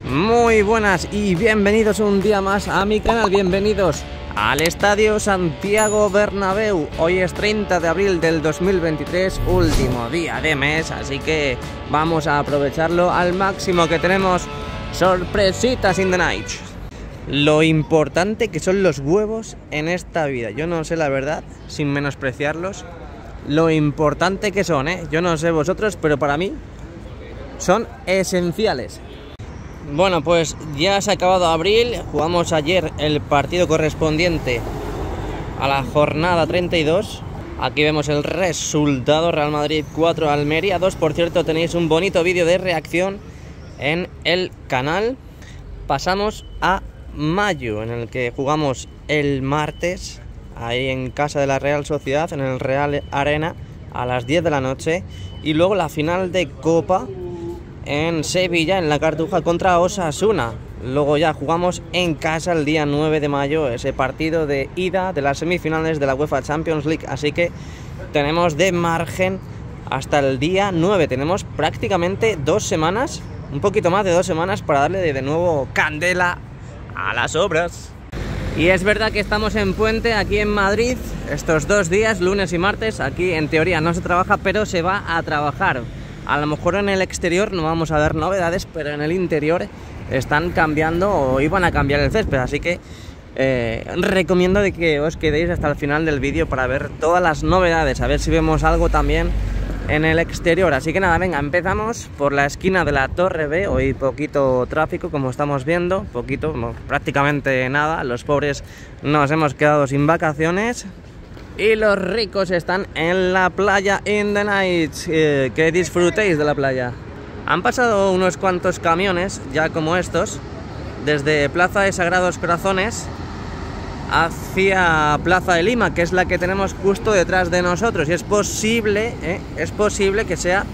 Muy buenas y bienvenidos un día más a mi canal, bienvenidos al Estadio Santiago Bernabéu. Hoy es 30 de abril del 2023, último día de mes, así que vamos a aprovecharlo al máximo, que tenemos sorpresitas in the night. Lo importante que son los huevos en esta vida, yo no sé la verdad, sin menospreciarlos, lo importante que son, yo no sé vosotros, pero para mí son esenciales. Bueno, pues ya se ha acabado abril, jugamos ayer el partido correspondiente a la jornada 32. Aquí vemos el resultado: Real Madrid 4, Almería 2. Por cierto, tenéis un bonito vídeo de reacción en el canal. Pasamos a mayo, en el que jugamos el martes, ahí en casa de la Real Sociedad, en el Real Arena, a las 10 de la noche. Y luego la final de Copa en Sevilla, en la Cartuja, contra Osasuna. Luego ya jugamos en casa el día 9 de mayo, ese partido de ida de las semifinales de la UEFA Champions League. Así que tenemos de margen hasta el día 9. Tenemos prácticamente 2 semanas, un poquito más de 2 semanas, para darle de nuevo candela a las obras. Y es verdad que estamos en puente aquí en Madrid estos 2 días, lunes y martes. Aquí en teoría no se trabaja, pero se va a trabajar. A lo mejor en el exterior no vamos a ver novedades, pero en el interior están cambiando o iban a cambiar el césped. Así que recomiendo de que os quedéis hasta el final del vídeo para ver todas las novedades, a ver si vemos algo también en el exterior. Así que nada, venga, empezamos por la esquina de la Torre B. Hoy poquito tráfico, como estamos viendo, poquito, no, prácticamente nada. Los pobres nos hemos quedado sin vacaciones. Y los ricos están en la playa in the night. Que disfrutéis de la playa. Han pasado unos cuantos camiones, ya como estos, desde Plaza de Sagrados Corazones hacia Plaza de Lima, que es la que tenemos justo detrás de nosotros. Y es posible que sea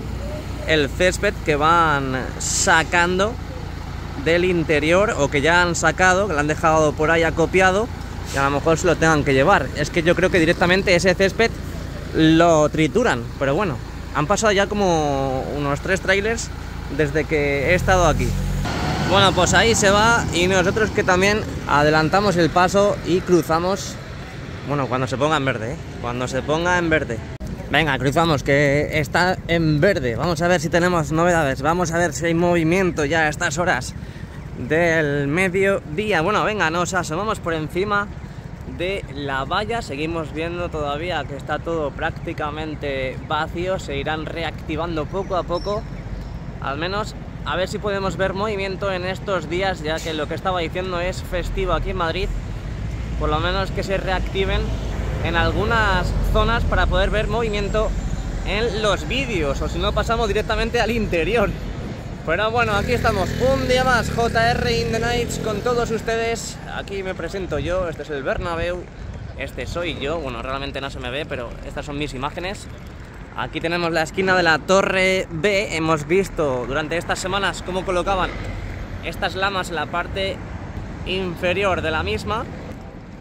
el césped que van sacando del interior, o que ya han sacado, que lo han dejado por ahí acopiado, y a lo mejor se lo tengan que llevar. Es que yo creo que directamente ese césped lo trituran. Pero bueno, han pasado ya como unos 3 trailers desde que he estado aquí. Bueno, pues ahí se va, y nosotros que también adelantamos el paso y cruzamos. Bueno, cuando se ponga en verde, cuando se ponga en verde. Venga, cruzamos, que está en verde. Vamos a ver si tenemos novedades, vamos a ver si hay movimiento ya a estas horas del mediodía. Bueno, venga, nos asomamos por encima de la valla. Seguimos viendo todavía que está todo prácticamente vacío. Se irán reactivando poco a poco, al menos a ver si podemos ver movimiento en estos días, ya que lo que estaba diciendo es festivo aquí en Madrid. Por lo menos que se reactiven en algunas zonas para poder ver movimiento en los vídeos, o si no pasamos directamente al interior. Pero bueno, aquí estamos, un día más, JR in the Nights con todos ustedes. Aquí me presento yo, este es el Bernabéu, este soy yo. Bueno, realmente no se me ve, pero estas son mis imágenes. Aquí tenemos la esquina de la Torre B. Hemos visto durante estas semanas cómo colocaban estas lamas en la parte inferior de la misma,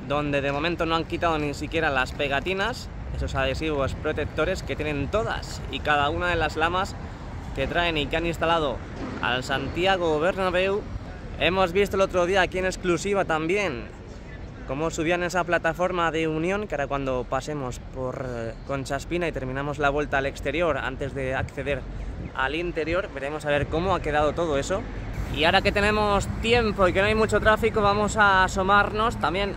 donde de momento no han quitado ni siquiera las pegatinas, esos adhesivos protectores que tienen todas y cada una de las lamas que traen y que han instalado al Santiago Bernabéu. Hemos visto el otro día aquí en exclusiva también cómo subían esa plataforma de unión, que ahora cuando pasemos por Concha Espina y terminamos la vuelta al exterior antes de acceder al interior, veremos a ver cómo ha quedado todo eso. Y ahora que tenemos tiempo y que no hay mucho tráfico, vamos a asomarnos también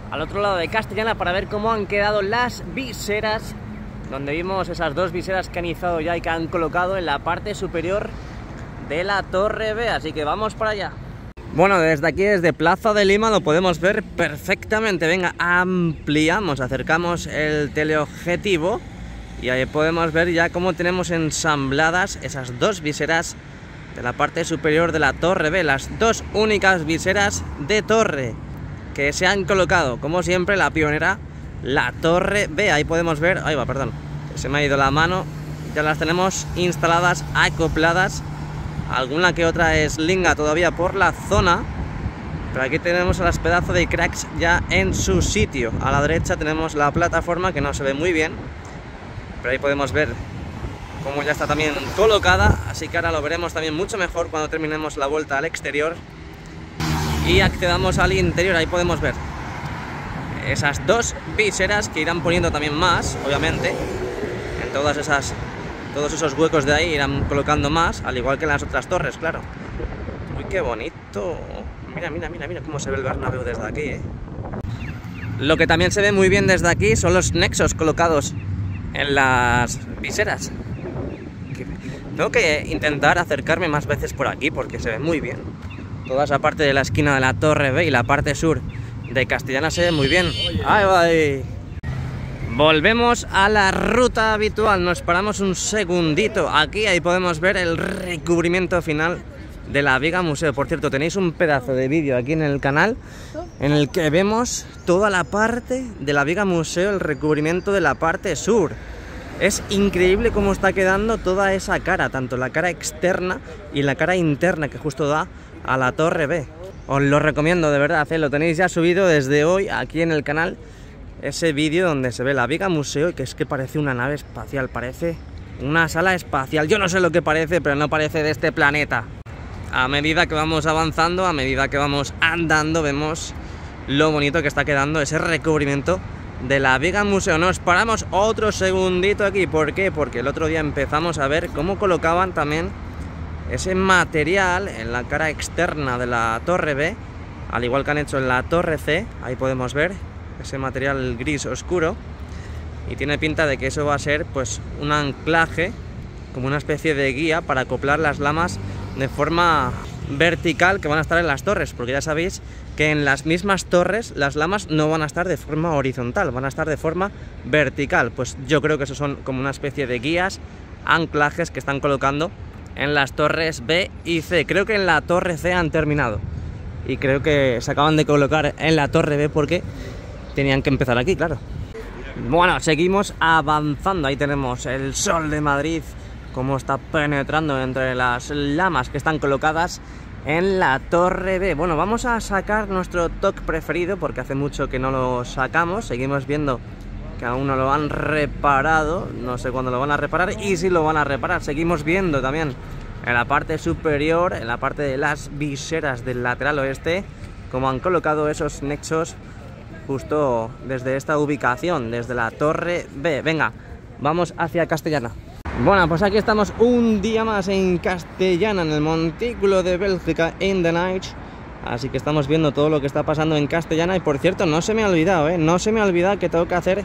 al otro lado de Castellana para ver cómo han quedado las viseras, donde vimos esas 2 viseras que han izado ya y que han colocado en la parte superior de la Torre B. Así que vamos para allá. Bueno, desde aquí, desde Plaza de Lima, lo podemos ver perfectamente. Venga, ampliamos, acercamos el teleobjetivo y ahí podemos ver ya cómo tenemos ensambladas esas 2 viseras de la parte superior de la Torre B. Las 2 únicas viseras de torre que se han colocado, como siempre, la pionera, la Torre B. Ahí podemos ver, ahí va, perdón, se me ha ido la mano. Ya las tenemos instaladas, acopladas. Alguna que otra eslinga todavía por la zona, pero aquí tenemos a las pedazos de cracks ya en su sitio. A la derecha tenemos la plataforma, que no se ve muy bien, pero ahí podemos ver como ya está también colocada, así que ahora lo veremos también mucho mejor cuando terminemos la vuelta al exterior y accedamos al interior. Ahí podemos ver esas dos viseras que irán poniendo también más, obviamente, en todos esos huecos de ahí irán colocando más, al igual que en las otras torres, claro. Uy, qué bonito. Mira, mira, mira, mira cómo se ve el Bernabéu desde aquí, ¿eh? Lo que también se ve muy bien desde aquí son los nexos colocados en las viseras. Tengo que intentar acercarme más veces por aquí porque se ve muy bien. Toda esa parte de la esquina de la Torre B y la parte sur de Castellana se ve muy bien. ¡Ahí va ahí! Volvemos a la ruta habitual. Nos paramos un segundito aquí. Ahí podemos ver el recubrimiento final de la viga museo. Por cierto, tenéis un pedazo de vídeo aquí en el canal en el que vemos toda la parte de la viga museo, el recubrimiento de la parte sur. Es increíble cómo está quedando toda esa cara, tanto la cara externa y la cara interna que justo da a la Torre B. Os lo recomiendo de verdad, lo tenéis ya subido desde hoy aquí en el canal, ese vídeo donde se ve la viga museo y que es que parece una nave espacial, parece una sala espacial. Yo no sé lo que parece, pero no parece de este planeta. A medida que vamos avanzando, a medida que vamos andando, vemos lo bonito que está quedando ese recubrimiento de la viga museo. Nos paramos otro segundito aquí. ¿Por qué? Porque el otro día empezamos a ver cómo colocaban también ese material en la cara externa de la Torre B, al igual que han hecho en la Torre C. Ahí podemos ver ese material gris oscuro y tiene pinta de que eso va a ser pues un anclaje, como una especie de guía para acoplar las lamas de forma vertical que van a estar en las torres, porque ya sabéis que en las mismas torres las lamas no van a estar de forma horizontal, van a estar de forma vertical. Pues yo creo que esos son como una especie de guías, anclajes que están colocando en las torres B y C. Creo que en la Torre C han terminado y creo que se acaban de colocar en la Torre B porque tenían que empezar aquí, claro. Bueno, seguimos avanzando. Ahí tenemos el sol de Madrid, cómo está penetrando entre las lamas que están colocadas en la Torre B. Bueno, vamos a sacar nuestro TOC preferido porque hace mucho que no lo sacamos. Seguimos viendo que aún no lo han reparado, no sé cuándo lo van a reparar y si lo van a reparar. Seguimos viendo también en la parte superior, en la parte de las viseras del lateral oeste, cómo han colocado esos nexos justo desde esta ubicación, desde la Torre B. Venga, vamos hacia Castellana. Bueno, pues aquí estamos un día más en Castellana, en el montículo de Bélgica in the night. Así que estamos viendo todo lo que está pasando en Castellana. Y por cierto, no se me ha olvidado, no se me ha olvidado que tengo que hacer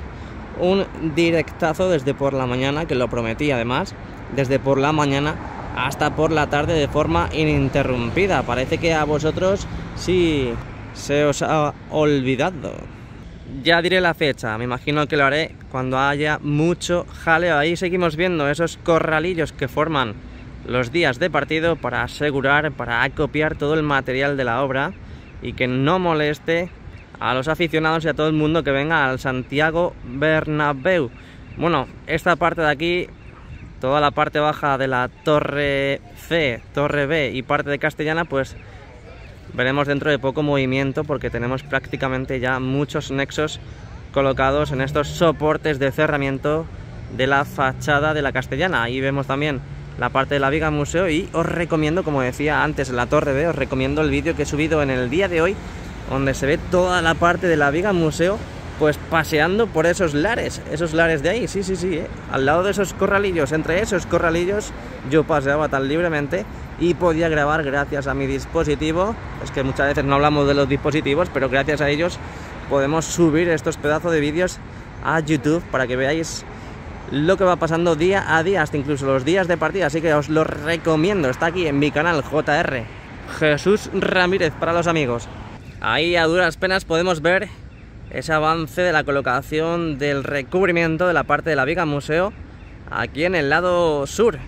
un directazo desde por la mañana, que lo prometí además, desde por la mañana hasta por la tarde de forma ininterrumpida. Parece que a vosotros sí se os ha olvidado. Ya diré la fecha, me imagino que lo haré cuando haya mucho jaleo. Ahí seguimos viendo esos corralillos que forman los días de partido para asegurar, para acopiar todo el material de la obra y que no moleste a los aficionados y a todo el mundo que venga al Santiago Bernabéu. Bueno, esta parte de aquí, toda la parte baja de la Torre C, Torre B y parte de Castellana, pues veremos dentro de poco movimiento porque tenemos prácticamente ya muchos nexos colocados en estos soportes de cerramiento de la fachada de la Castellana. Ahí vemos también la parte de la viga museo y os recomiendo, como decía antes en la Torre B, os recomiendo el vídeo que he subido en el día de hoy donde se ve toda la parte de la viga museo pues paseando por esos lares de ahí, sí, al lado de esos corralillos. Entre esos corralillos yo paseaba tan libremente y podía grabar gracias a mi dispositivo. Es que muchas veces no hablamos de los dispositivos, pero gracias a ellos podemos subir estos pedazos de vídeos a YouTube para que veáis lo que va pasando día a día, hasta incluso los días de partida. Así que os lo recomiendo, está aquí en mi canal JR Jesús Ramírez para los amigos. Ahí a duras penas podemos ver ese avance de la colocación del recubrimiento de la parte de la viga museo aquí en el lado sur.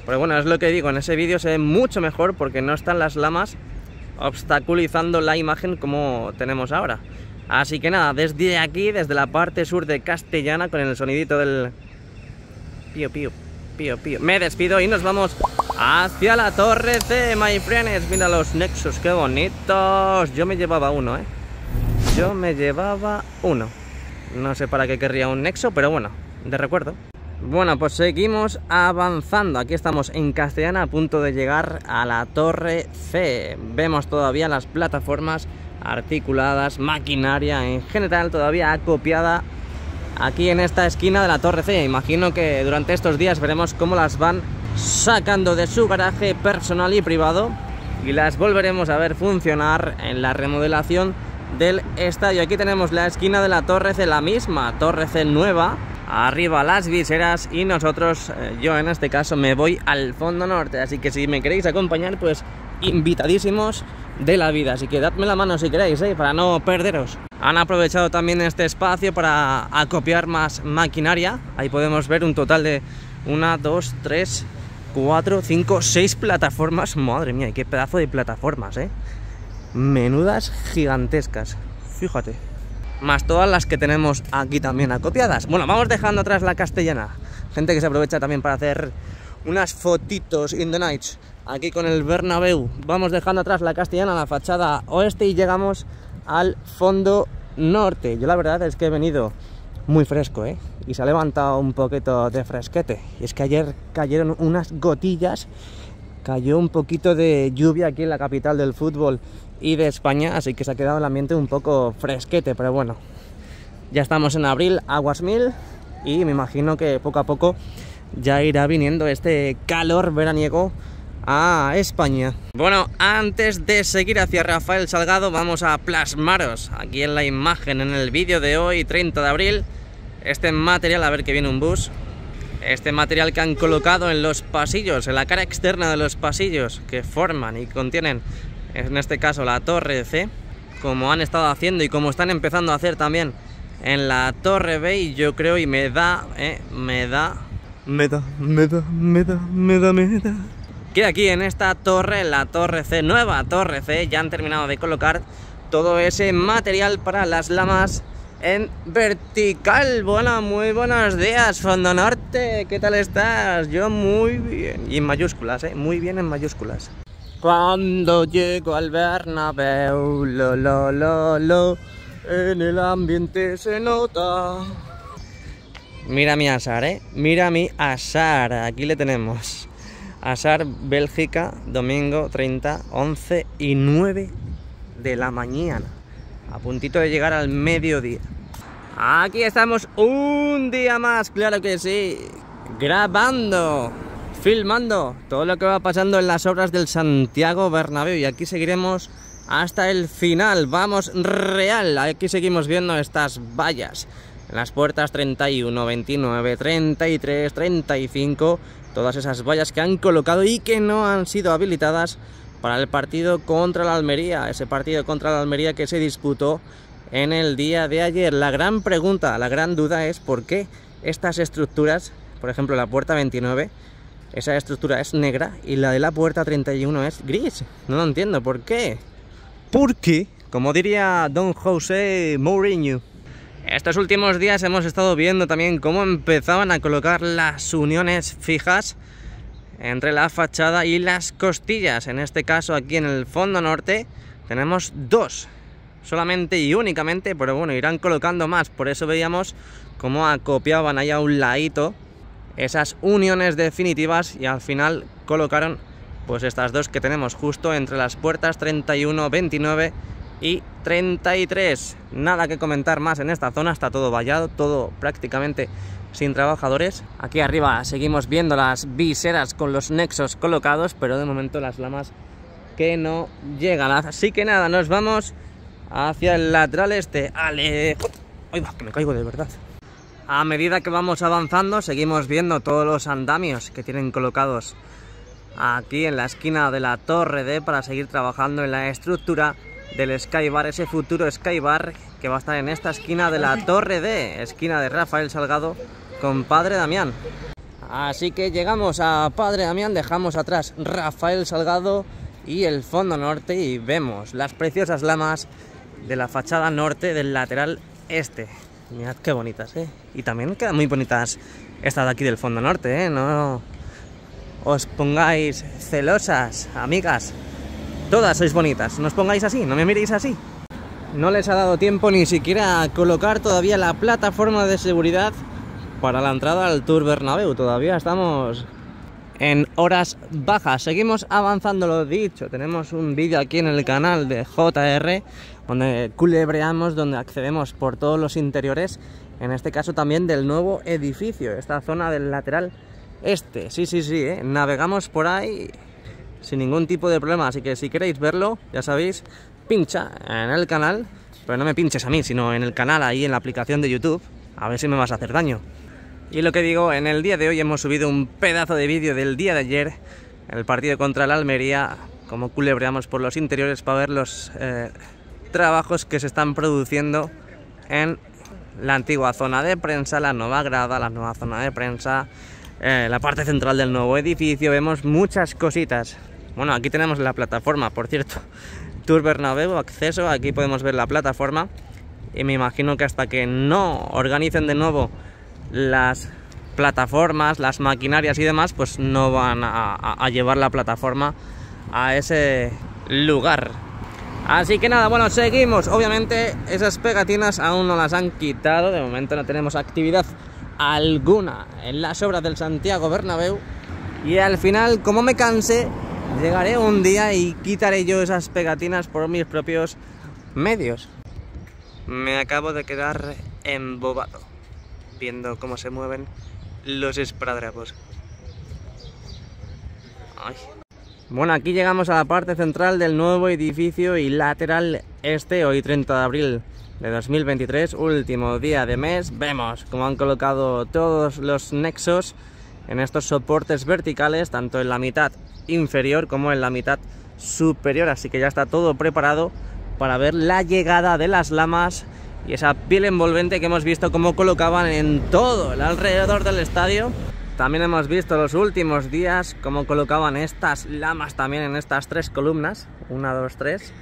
Pero bueno, es lo que digo, en ese vídeo se ve mucho mejor porque no están las lamas obstaculizando la imagen como tenemos ahora. Así que nada, desde aquí, desde la parte sur de Castellana, con el sonidito del pío, pío, pío, pío, me despido y nos vamos hacia la Torre C, my friends. Mira los nexos, qué bonitos. Yo me llevaba uno, Yo me llevaba uno. No sé para qué querría un nexo, pero bueno, de recuerdo. Bueno, pues seguimos avanzando. Aquí estamos en Castellana, a punto de llegar a la Torre C. Vemos todavía las plataformas articuladas, maquinaria en general todavía acopiada aquí en esta esquina de la Torre C. Imagino que durante estos días veremos cómo las van sacando de su garaje personal y privado y las volveremos a ver funcionar en la remodelación del estadio. Aquí tenemos la esquina de la Torre C, la misma Torre C nueva. Arriba las viseras y nosotros, yo en este caso, me voy al fondo norte. Así que si me queréis acompañar, pues invitadísimos de la vida. Así que dadme la mano si queréis, para no perderos. Han aprovechado también este espacio para acopiar más maquinaria. Ahí podemos ver un total de 1, 2, 3, 4, 5, 6 plataformas. Madre mía, qué pedazo de plataformas, menudas gigantescas, fíjate. Más todas las que tenemos aquí también acopiadas. Bueno, vamos dejando atrás la Castellana. Gente que se aprovecha también para hacer unas fotitos in the nights aquí con el Bernabéu. Vamos dejando atrás la Castellana, la fachada oeste, y llegamos al fondo norte. Yo la verdad es que he venido muy fresco, y se ha levantado un poquito de fresquete. Y es que ayer cayeron unas gotillas, cayó un poquito de lluvia aquí en la capital del fútbol y de España, así que se ha quedado el ambiente un poco fresquete, pero bueno, ya estamos en abril, aguas mil, y me imagino que poco a poco ya irá viniendo este calor veraniego a España. Bueno, antes de seguir hacia Rafael Salgado, vamos a plasmaros aquí en la imagen, en el vídeo de hoy, 30 de abril, este material, a ver que viene un bus, este material que han colocado en los pasillos, en la cara externa de los pasillos que forman y contienen, en este caso, la Torre C, como han estado haciendo y como están empezando a hacer también en la Torre B. Y yo creo, y me da que aquí en esta torre, la Torre C, nueva Torre C, ya han terminado de colocar todo ese material para las lamas en vertical. Bueno, muy buenos días, Fondo Norte, ¿qué tal estás? Yo muy bien, y en mayúsculas, muy bien en mayúsculas. Cuando llego al Bernabéu, en el ambiente se nota. Mira mi Asar, mira mi Asar, aquí le tenemos. Asar, Bélgica, domingo 30, 11 y 9 de la mañana. A puntito de llegar al mediodía. Aquí estamos un día más, claro que sí, grabando, filmando todo lo que va pasando en las obras del Santiago Bernabéu, y aquí seguiremos hasta el final. Vamos real, aquí seguimos viendo estas vallas en las puertas 31, 29, 33, 35, todas esas vallas que han colocado y que no han sido habilitadas para el partido contra la Almería, ese partido contra la Almería que se disputó en el día de ayer. La gran pregunta, la gran duda es por qué estas estructuras, por ejemplo la puerta 29, esa estructura es negra y la de la puerta 31 es gris. No lo entiendo, ¿por qué? ¿Por qué? Como diría Don José Mourinho. Estos últimos días hemos estado viendo también cómo empezaban a colocar las uniones fijas entre la fachada y las costillas. En este caso, aquí en el fondo norte, tenemos 2 solamente y únicamente, pero bueno, irán colocando más. Por eso veíamos cómo acopiaban ahí a un ladito esas uniones definitivas y al final colocaron pues estas 2 que tenemos justo entre las puertas 31, 29 y 33. Nada que comentar más en esta zona, está todo vallado, todo prácticamente sin trabajadores. Aquí arriba seguimos viendo las viseras con los nexos colocados, pero de momento las lamas que no llegan. Así que nada, nos vamos hacia el lateral este. ¡Ale! ¡Ay, va, que me caigo de verdad! A medida que vamos avanzando, seguimos viendo todos los andamios que tienen colocados aquí en la esquina de la Torre D para seguir trabajando en la estructura del Skybar, ese futuro Skybar que va a estar en esta esquina de la Torre D, esquina de Rafael Salgado con Padre Damián. Así que llegamos a Padre Damián, dejamos atrás Rafael Salgado y el fondo norte y vemos las preciosas lamas de la fachada norte del lateral este. Mirad qué bonitas, y también quedan muy bonitas estas de aquí del fondo norte, no os pongáis celosas, amigas. Todas sois bonitas, no os pongáis así, no me miréis así. No les ha dado tiempo ni siquiera a colocar todavía la plataforma de seguridad para la entrada al Tour Bernabéu. Todavía estamos en horas bajas. Seguimos avanzando, lo dicho. Tenemos un vídeo aquí en el canal de JR donde culebreamos, donde accedemos por todos los interiores, en este caso también del nuevo edificio, esta zona del lateral este. Sí, navegamos por ahí sin ningún tipo de problema, así que si queréis verlo, ya sabéis, pincha en el canal, pero no me pinches a mí, sino en el canal ahí en la aplicación de YouTube, a ver si me vas a hacer daño. Y lo que digo, en el día de hoy hemos subido un pedazo de vídeo del día de ayer, el partido contra el Almería, como culebreamos por los interiores para ver los trabajos que se están produciendo en la antigua zona de prensa, la nueva grada, la nueva zona de prensa, la parte central del nuevo edificio. Vemos muchas cositas. Bueno, aquí tenemos la plataforma, por cierto, Tour Bernabéu, acceso, aquí podemos ver la plataforma, y me imagino que hasta que no organicen de nuevo las plataformas, las maquinarias y demás, pues no van a llevar la plataforma a ese lugar. Así que nada, bueno, seguimos. Obviamente esas pegatinas aún no las han quitado, de momento no tenemos actividad alguna en las obras del Santiago Bernabéu, y al final, como me canse, llegaré un día y quitaré yo esas pegatinas por mis propios medios. Me acabo de quedar embobado viendo cómo se mueven los esparadrapos. Ay. Bueno, aquí llegamos a la parte central del nuevo edificio y lateral este, hoy 30 de abril de 2023, último día de mes. Vemos cómo han colocado todos los nexos en estos soportes verticales, tanto en la mitad inferior como en la mitad superior, así que ya está todo preparado para ver la llegada de las lamas y esa piel envolvente que hemos visto cómo colocaban en todo el alrededor del estadio. También hemos visto los últimos días cómo colocaban estas lamas también en estas tres columnas. 1, 2, 3.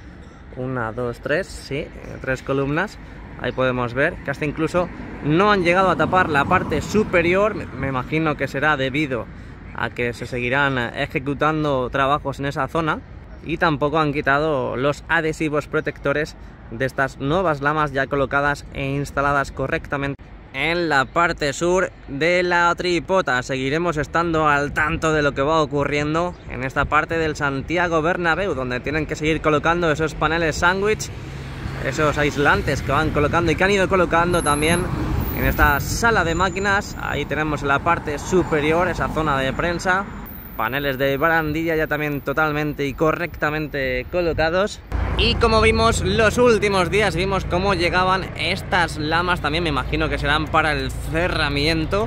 1, 2, 3, sí, 3 columnas. Ahí podemos ver que hasta incluso no han llegado a tapar la parte superior. Me imagino que será debido a que se seguirán ejecutando trabajos en esa zona. Y tampoco han quitado los adhesivos protectores de estas nuevas lamas ya colocadas e instaladas correctamente en la parte sur de la tripota. Seguiremos estando al tanto de lo que va ocurriendo en esta parte del Santiago Bernabéu, donde tienen que seguir colocando esos paneles sándwich, esos aislantes que van colocando y que han ido colocando también en esta sala de máquinas. Ahí tenemos en la parte superior esa zona de prensa, paneles de barandilla ya también totalmente y correctamente colocados. Y como vimos los últimos días, vimos cómo llegaban estas lamas, también me imagino que serán para el cerramiento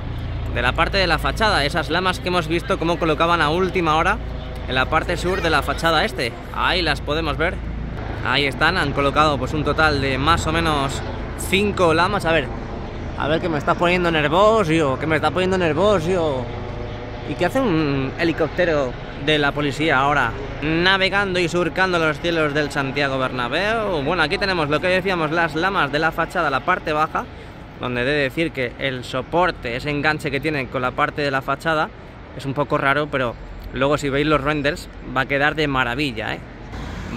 de la parte de la fachada. Esas lamas que hemos visto cómo colocaban a última hora en la parte sur de la fachada este. Ahí las podemos ver. Ahí están, han colocado pues un total de más o menos 5 lamas. A ver que me está poniendo nervioso, ¿Y qué hace un helicóptero de la policía ahora navegando y surcando los cielos del Santiago Bernabéu? Bueno, aquí tenemos lo que decíamos, las lamas de la fachada, la parte baja, donde he de decir que el soporte, ese enganche que tiene con la parte de la fachada, es un poco raro, pero luego si veis los renders va a quedar de maravilla, ¿eh?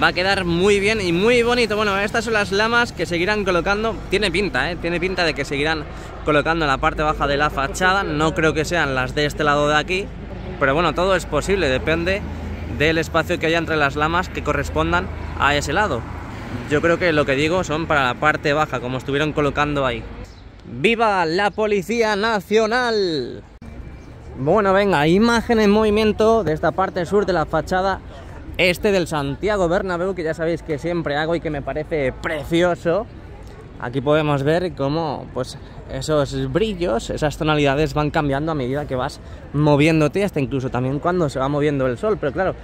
Va a quedar muy bien y muy bonito. Bueno, estas son las lamas que seguirán colocando. Tiene pinta, tiene pinta de que seguirán colocando en la parte baja de la fachada. No creo que sean las de este lado de aquí, pero bueno, todo es posible, depende del espacio que haya entre las lamas que correspondan a ese lado. Yo creo que lo que digo son para la parte baja, como estuvieron colocando ahí. ¡Viva la Policía Nacional! Bueno, venga, imagen en movimiento de esta parte sur de la fachada este del Santiago Bernabéu, que ya sabéis que siempre hago y que me parece precioso. Aquí podemos ver cómo pues esos brillos, esas tonalidades van cambiando a medida que vas moviéndote, hasta incluso también cuando se va moviendo el sol. Pero claro,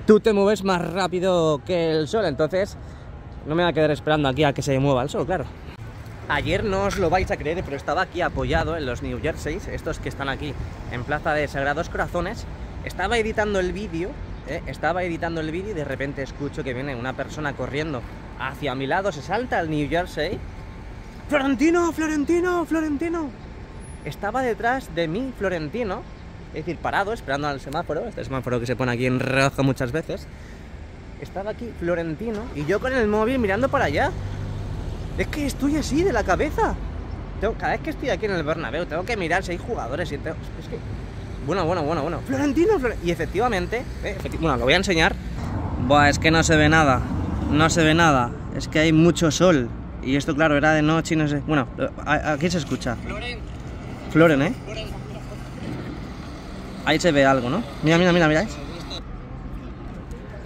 tú te mueves más rápido que el sol, entonces no me voy a quedar esperando aquí a que se mueva el sol, claro. Ayer no os lo vais a creer, pero estaba aquí apoyado en los New Jerseys, estos que están aquí en Plaza de Sagrados Corazones. Estaba editando el vídeo y de repente escucho que viene una persona corriendo hacia mi lado, se salta el New Jersey. ¡Florentino, Florentino, Florentino! Estaba detrás de mí Florentino, es decir, parado, esperando al semáforo, este semáforo que se pone aquí en rojo muchas veces. Estaba aquí Florentino y yo con el móvil mirando para allá. Es que estoy así de la cabeza. cada vez que estoy aquí en el Bernabéu tengo que mirar si hay jugadores y es que... Bueno. Florentino. Y efectivamente, bueno, lo voy a enseñar. Buah, es que no se ve nada. No se ve nada. Es que hay mucho sol. Y esto, claro, era de noche y no sé... Bueno, aquí se escucha. Floren, ¿eh? Ahí se ve algo, ¿no? Mira.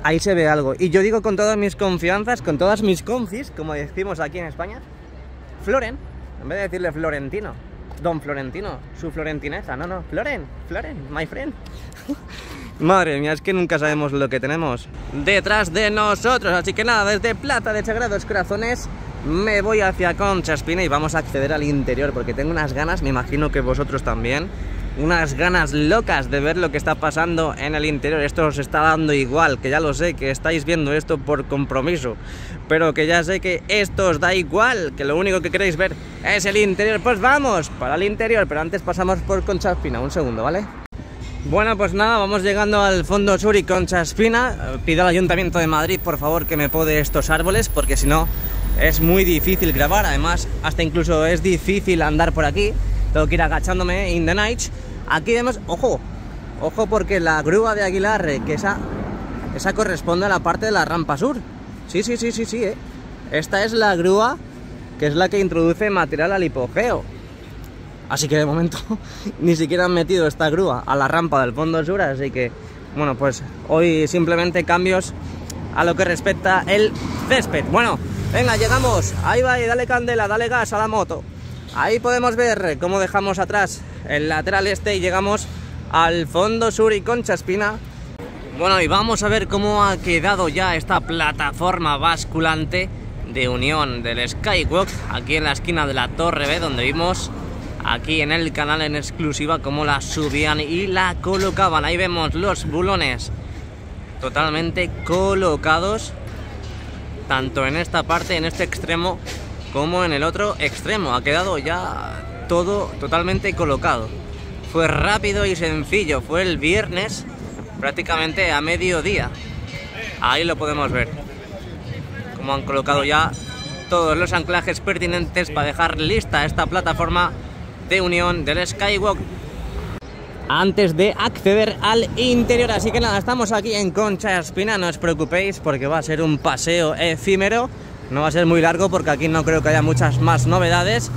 Ahí se ve algo. Y yo digo con todas mis confianzas, con todas mis confis, como decimos aquí en España, Floren, en vez de decirle Florentino, Don Florentino, su florentineza, no, Floren, my friend. Madre mía, es que nunca sabemos lo que tenemos detrás de nosotros. Así que nada, desde Plata de Sagrados Corazones me voy hacia Concha Espina y vamos a acceder al interior porque tengo unas ganas, me imagino que vosotros también, unas ganas locas de ver lo que está pasando en el interior. Esto os está dando igual, que ya lo sé, que estáis viendo esto por compromiso, pero que ya sé que esto os da igual, que lo único que queréis ver es el interior. Pues vamos para el interior, pero antes pasamos por Concha Espina, un segundo, ¿vale? Bueno, pues nada, vamos llegando al Fondo Sur y Concha Espina. Pido al Ayuntamiento de Madrid, por favor, que me pode estos árboles, porque si no es muy difícil grabar. Además, hasta incluso es difícil andar por aquí. Tengo que ir agachándome in the night. Aquí vemos, ojo, porque la grúa de Aguilar, que esa corresponde a la parte de la rampa sur. Sí, Esta es la grúa, que es la que introduce material al hipogeo. Así que de momento ni siquiera han metido esta grúa a la rampa del Fondo Sur. Así que, bueno, pues hoy simplemente cambios a lo que respecta el césped. Bueno, venga, llegamos. Ahí va, y dale candela, dale gas a la moto. Ahí podemos ver cómo dejamos atrás el lateral este y llegamos al Fondo Sur y Concha Espina. Bueno, y vamos a ver cómo ha quedado ya esta plataforma basculante de unión del Skywalk aquí en la esquina de la Torre B, donde vimos aquí en el canal en exclusiva cómo la subían y la colocaban. Ahí vemos los bulones totalmente colocados, tanto en esta parte, en este extremo, como en el otro extremo. Ha quedado ya todo totalmente colocado. Fue rápido y sencillo, fue el viernes prácticamente a mediodía. Ahí lo podemos ver, como han colocado ya todos los anclajes pertinentes para dejar lista esta plataforma de unión del Skywalk antes de acceder al interior. Así que nada, estamos aquí en Concha Espina, no os preocupéis porque va a ser un paseo efímero. No va a ser muy largo porque aquí no creo que haya muchas más novedades.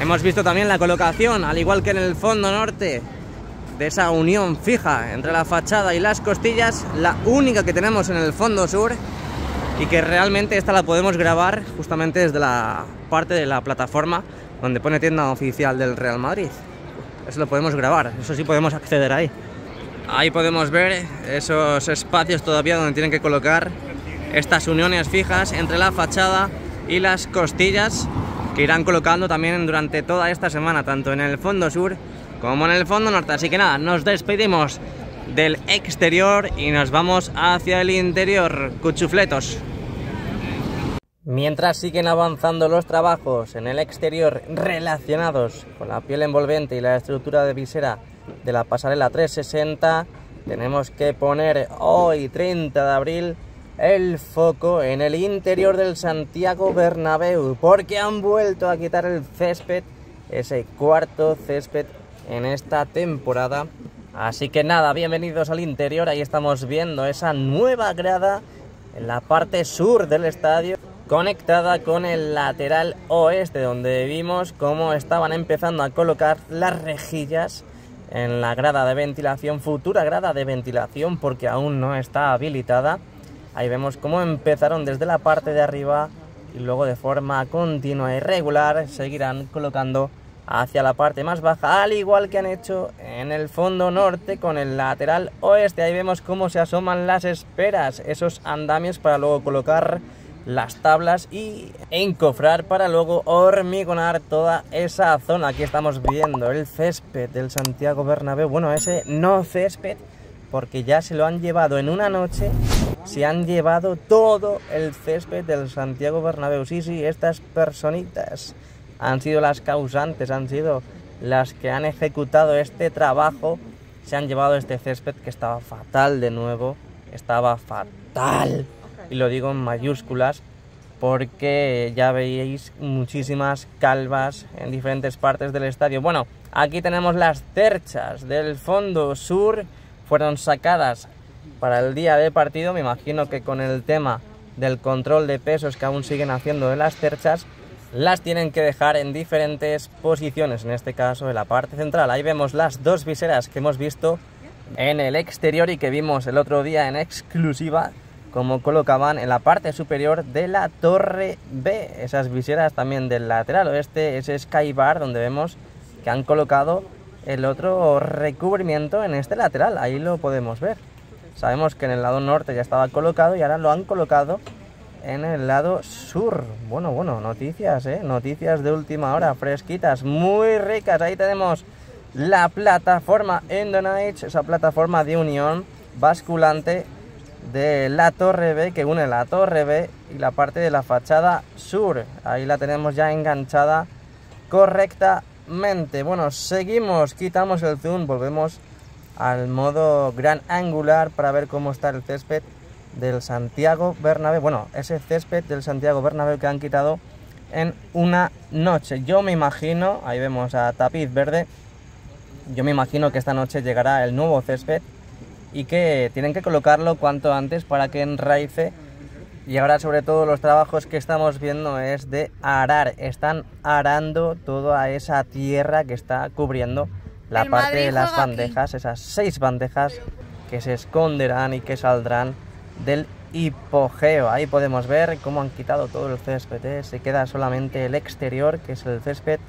Hemos visto también la colocación, al igual que en el fondo norte, de esa unión fija entre la fachada y las costillas, la única que tenemos en el Fondo Sur, y que realmente esta la podemos grabar justamente desde la parte de la plataforma donde pone tienda oficial del Real Madrid. Eso lo podemos grabar, eso sí podemos acceder ahí. Ahí podemos ver esos espacios todavía donde tienen que colocar estas uniones fijas entre la fachada y las costillas, que irán colocando también durante toda esta semana, tanto en el Fondo Sur como en el Fondo Norte. Así que nada, nos despedimos del exterior y nos vamos hacia el interior, cuchufletos. Mientras siguen avanzando los trabajos en el exterior relacionados con la piel envolvente y la estructura de visera de la pasarela 360, tenemos que poner hoy, 30 de abril, el foco en el interior del Santiago Bernabéu, porque han vuelto a quitar el césped, ese cuarto césped en esta temporada. Así que nada, bienvenidos al interior. Ahí estamos viendo esa nueva grada en la parte sur del estadio, conectada con el lateral oeste, donde vimos cómo estaban empezando a colocar las rejillas en la grada de ventilación, futura grada de ventilación, porque aún no está habilitada. Ahí vemos cómo empezaron desde la parte de arriba y luego de forma continua y regular seguirán colocando hacia la parte más baja, al igual que han hecho en el fondo norte con el lateral oeste. Ahí vemos cómo se asoman las esperas, esos andamios para luego colocar las tablas y encofrar para luego hormigonar toda esa zona. Aquí estamos viendo el césped del Santiago Bernabéu, bueno, ese no césped, porque ya se lo han llevado en una noche, se han llevado todo el césped del Santiago Bernabéu. Sí, estas personitas han sido las causantes, han sido las que han ejecutado este trabajo. Se han llevado este césped que estaba fatal de nuevo, estaba fatal, y lo digo en mayúsculas, porque ya veis muchísimas calvas en diferentes partes del estadio. Bueno, aquí tenemos las cerchas del fondo sur, fueron sacadas para el día de partido, me imagino que con el tema del control de pesos que aún siguen haciendo de las cerchas, las tienen que dejar en diferentes posiciones, en este caso en la parte central. Ahí vemos las dos viseras que hemos visto en el exterior y que vimos el otro día en exclusiva, como colocaban en la parte superior de la torre B. Esas viseras también del lateral oeste, ese skybar donde vemos que han colocado el otro recubrimiento en este lateral, ahí lo podemos ver. Sabemos que en el lado norte ya estaba colocado y ahora lo han colocado en el lado sur. Bueno, noticias, noticias de última hora, fresquitas, muy ricas. Ahí tenemos la plataforma Endonage, esa plataforma de unión basculante de la torre B que une la torre B y la parte de la fachada sur. Ahí la tenemos ya enganchada correctamente. Bueno, seguimos, quitamos el zoom, volvemos al modo gran angular para ver cómo está el césped del Santiago Bernabéu. Bueno, ese césped del Santiago Bernabéu que han quitado en una noche. Yo me imagino, ahí vemos a tapiz verde, yo me imagino que esta noche llegará el nuevo césped y que tienen que colocarlo cuanto antes para que enraice. Y ahora sobre todo los trabajos que estamos viendo es de arar, están arando toda esa tierra que está cubriendo la parte de las bandejas, esas 6 bandejas que se esconderán y que saldrán del hipogeo. Ahí podemos ver cómo han quitado todo el césped, se queda solamente el exterior, que es el césped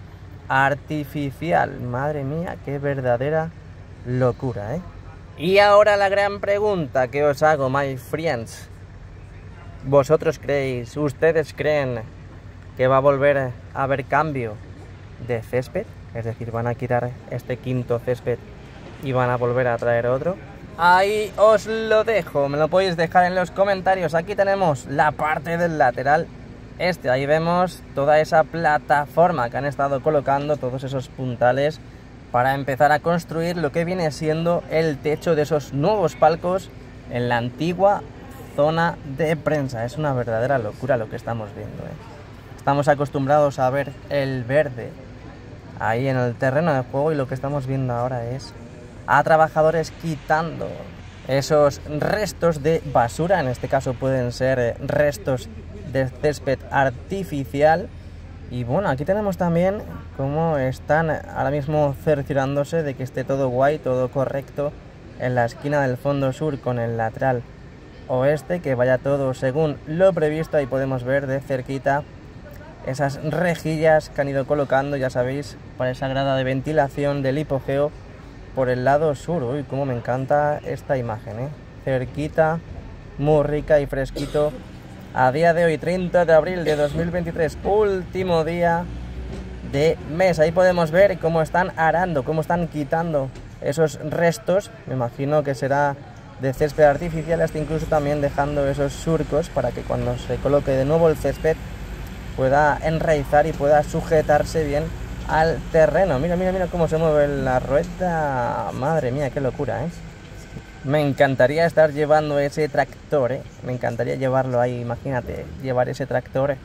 artificial. Madre mía, qué verdadera locura, Y ahora la gran pregunta que os hago, my friends. ¿Vosotros creéis, ustedes creen que va a volver a haber cambio de césped? Es decir, van a quitar este quinto césped y van a volver a traer otro. Ahí os lo dejo, me lo podéis dejar en los comentarios. Aquí tenemos la parte del lateral este, ahí vemos toda esa plataforma que han estado colocando, todos esos puntales para empezar a construir lo que viene siendo el techo de esos nuevos palcos en la antigua zona de prensa. Es una verdadera locura lo que estamos viendo, Estamos acostumbrados a ver el verde ahí en el terreno de juego y lo que estamos viendo ahora es a trabajadores quitando esos restos de basura. En este caso pueden ser restos de césped artificial. Y bueno, aquí tenemos también cómo están ahora mismo cerciorándose de que esté todo guay, todo correcto en la esquina del fondo sur con el lateral oeste, que vaya todo según lo previsto. Ahí podemos ver de cerquita esas rejillas que han ido colocando, ya sabéis, para esa grada de ventilación del hipogeo por el lado sur. Uy, cómo me encanta esta imagen, cerquita, muy rica y fresquito. A día de hoy, 30 de abril de 2023, último día de mes. Ahí podemos ver cómo están arando, cómo están quitando esos restos. Me imagino que será de césped artificial, hasta incluso también dejando esos surcos para que cuando se coloque de nuevo el césped pueda enraizar y pueda sujetarse bien al terreno. Mira cómo se mueve la rueda. Madre mía, qué locura, Me encantaría estar llevando ese tractor, Me encantaría llevarlo ahí, imagínate, llevar ese tractor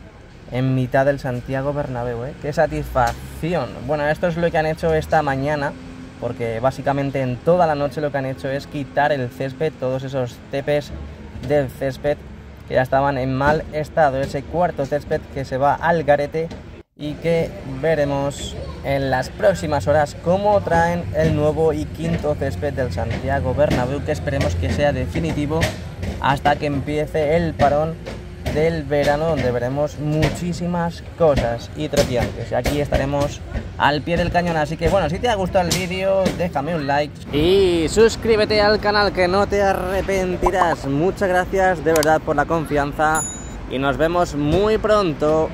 en mitad del Santiago Bernabéu, ¡Qué satisfacción! Bueno, esto es lo que han hecho esta mañana, porque básicamente en toda la noche lo que han hecho es quitar el césped, todos esos cepes del césped que ya estaban en mal estado, ese cuarto césped que se va al garete y que veremos en las próximas horas cómo traen el nuevo y quinto césped del Santiago Bernabéu, que esperemos que sea definitivo hasta que empiece el parón del verano, donde veremos muchísimas cosas y trepidantes. Y aquí estaremos al pie del cañón. Así que bueno, si te ha gustado el vídeo, déjame un like y suscríbete al canal, que no te arrepentirás. Muchas gracias de verdad por la confianza y nos vemos muy pronto.